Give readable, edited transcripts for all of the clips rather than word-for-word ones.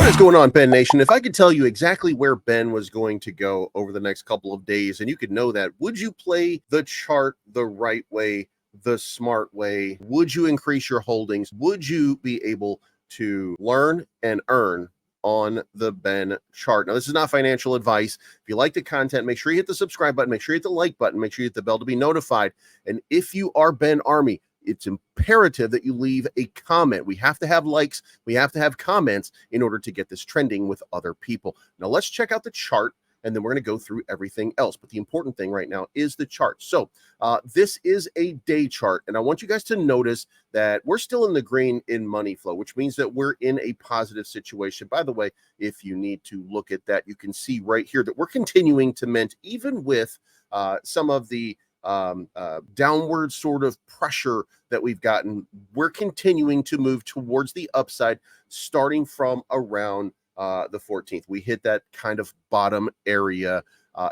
What is going on, Ben Nation? If I could tell you exactly where Ben was going to go over the next couple of days, and you could know that, would you play the chart the right way, the smart way? Would you increase your holdings? Would you be able to learn and earn on the Ben chart? Now, this is not financial advice. If you like the content, make sure you hit the subscribe button, make sure you hit the like button, make sure you hit the bell to be notified. And if you are Ben Army, it's imperative that you leave a comment. We have to have likes, we have to have comments in order to get this trending with other people. Now let's check out the chart, and then we're going to go through everything else. But the important thing right now is the chart. So this is a day chart, and I want you guys to notice that we're still in the green in money flow, which means that we're in a positive situation. By the way, if you need to look at that, you can see right here that we're continuing to mint, even with some of the downward sort of pressure that we've gotten. We're continuing to move towards the upside, starting from around the 14th. We hit that kind of bottom area,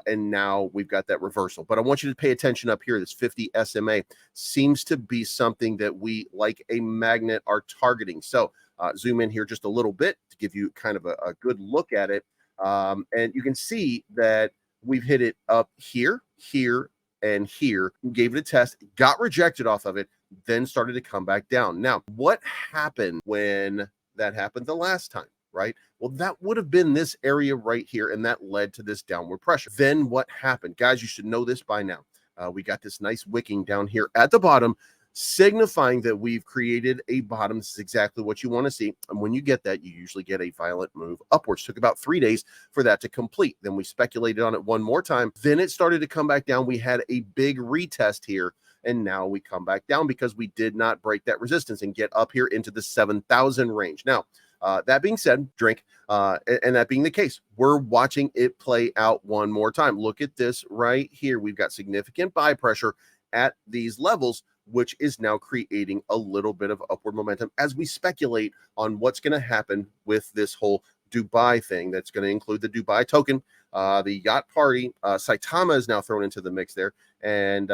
and now we've got that reversal. But I want you to pay attention up here. This 50 SMA seems to be something that we, like a magnet, are targeting. So zoom in here just a little bit to give you kind of a good look at it. And you can see that we've hit it up here, here, and here. Gave it a test, got rejected off of it, then started to come back down. Now, what happened when that happened the last time, right? Well, that would have been this area right here, and that led to this downward pressure. Then what happened? Guys, you should know this by now. We got this nice wicking down here at the bottom, signifying that we've created a bottom. This is exactly what you want to see. And when you get that, you usually get a violent move upwards. Took about 3 days for that to complete. Then we speculated on it one more time. Then it started to come back down. We had a big retest here, and now we come back down because we did not break that resistance and get up here into the 7,000 range. Now, that being said, and that being the case, we're watching it play out one more time. Look at this right here. We've got significant buy pressure at these levels, which is now creating a little bit of upward momentum as we speculate on what's going to happen with this whole Dubai thing. That's going to include the Dubai token, the yacht party. Saitama is now thrown into the mix there. And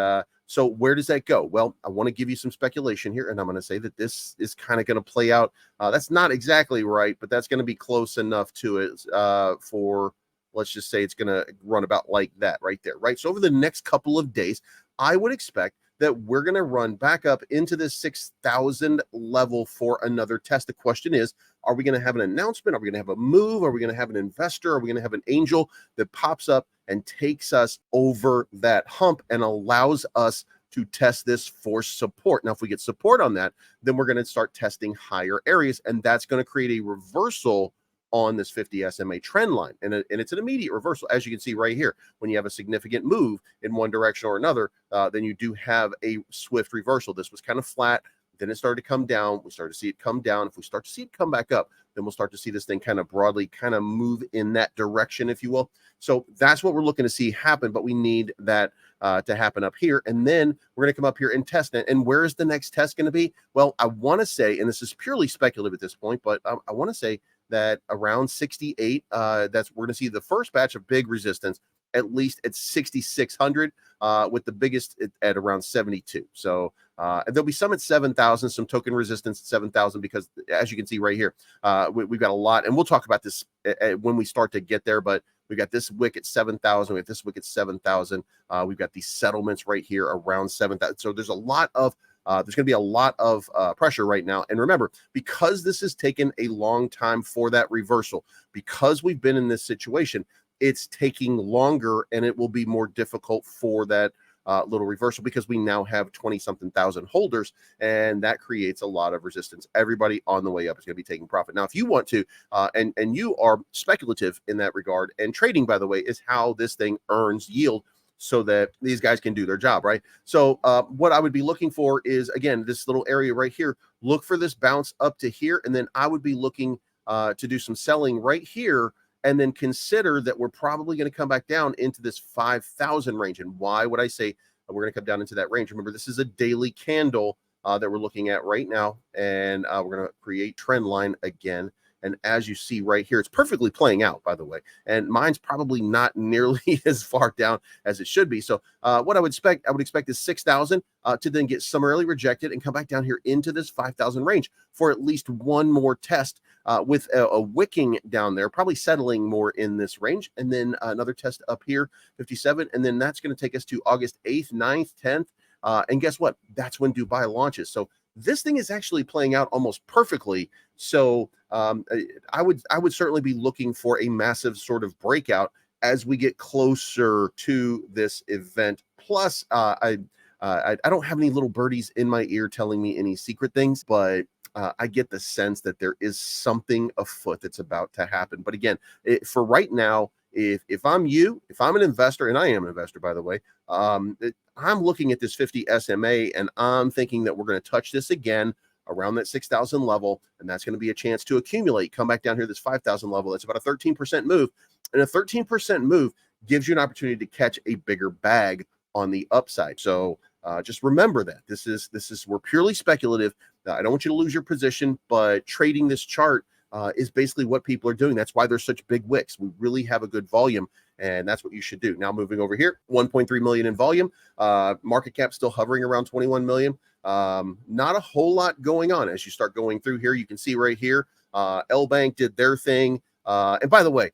so where does that go? Well, I want to give you some speculation here, and I'm going to say that this is kind of going to play out. That's not exactly right, but that's going to be close enough to it for, let's just say it's going to run about like that right there, right? So over the next couple of days, I would expect that we're going to run back up into the 6,000 level for another test. The question is, are we going to have an announcement? Are we going to have a move? Are we going to have an investor? Are we going to have an angel that pops up and takes us over that hump and allows us to test this for support? Now, if we get support on that, then we're going to start testing higher areas, and that's going to create a reversal on this 50 SMA trend line. And it's an immediate reversal. As you can see right here, when you have a significant move in one direction or another, then you do have a swift reversal. This was kind of flat. Then it started to come down. We started to see it come down. If we start to see it come back up, then we'll start to see this thing kind of broadly kind of move in that direction, if you will. So that's what we're looking to see happen, but we need that to happen up here. And then we're going to come up here and test it. And where is the next test going to be? Well, I want to say, and this is purely speculative at this point, but I want to say that around 68, we're going to see the first batch of big resistance, at least at 6,600, with the biggest at around 72. So there'll be some at 7,000, some token resistance at 7,000, because as you can see right here, we've got a lot, and we'll talk about this when we start to get there, but we've got this wick at 7,000, we have this wick at 7,000, we've got these settlements right here around 7,000. So there's a lot of there's going to be a lot of pressure right now. And remember, because this has taken a long time for that reversal, because we've been in this situation, it's taking longer, and it will be more difficult for that little reversal, because we now have 20-something thousand holders, and that creates a lot of resistance. Everybody on the way up is going to be taking profit. Now, if you want to, and you are speculative in that regard, and trading, by the way, is how this thing earns yield, so that these guys can do their job, right? So what I would be looking for is, again, this little area right here. Look for this bounce up to here, and then I would be looking to do some selling right here, and then consider that we're probably going to come back down into this 5,000 range. And why would I say we're going to come down into that range? Remember, this is a daily candle that we're looking at right now, and we're going to create trend line again. And as you see right here, it's perfectly playing out, by the way. And mine's probably not nearly as far down as it should be. So what I would expect is 6,000 to then get summarily rejected and come back down here into this 5,000 range for at least one more test with a wicking down there, probably settling more in this range. And then another test up here, 57. And then that's going to take us to August 8th, 9th, 10th. And guess what? That's when Dubai launches. So this thing is actually playing out almost perfectly. So I would certainly be looking for a massive sort of breakout as we get closer to this event. Plus, I don't have any little birdies in my ear telling me any secret things, but I get the sense that there is something afoot that's about to happen. But again, for right now, if I'm you, if I'm an investor, and I am an investor, by the way, I'm looking at this 50 SMA and I'm thinking that we're going to touch this again around that 6,000 level. And that's going to be a chance to accumulate, come back down here, this 5,000 level. That's about a 13% move. And a 13% move gives you an opportunity to catch a bigger bag on the upside. So just remember that we're purely speculative. I don't want you to lose your position, but trading this chart is basically what people are doing. That's why there's such big wicks. We really have a good volume, and that's what you should do. Now moving over here, 1.3 million in volume, market cap still hovering around 21 million. Not a whole lot going on as you start going through here. You can see right here, L Bank did their thing. And by the way,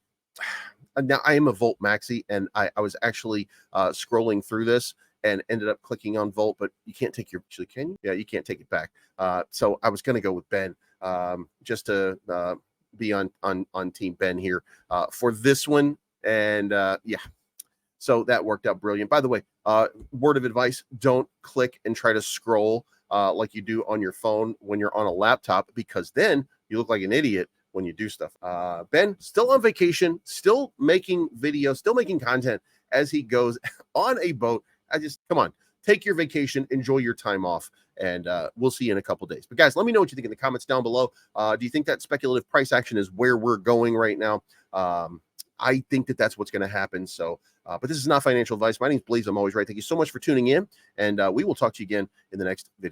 now I am a Volt maxi, and I was actually scrolling through this and ended up clicking on Volt, but you can't take your, actually, can you? Yeah, you can't take it back. So I was going to go with Ben just to be on team Ben here for this one. And yeah, so that worked out brilliant. By the way, word of advice, don't click and try to scroll like you do on your phone when you're on a laptop, because then you look like an idiot when you do stuff. Ben, still on vacation, still making videos, still making content as he goes on a boat. Come on, take your vacation, enjoy your time off, and we'll see you in a couple days. But guys, let me know what you think in the comments down below. Do you think that speculative price action is where we're going right now? I think that that's what's going to happen. So, but this is not financial advice. My name is Bleeves. I'm always right. Thank you so much for tuning in, and we will talk to you again in the next video.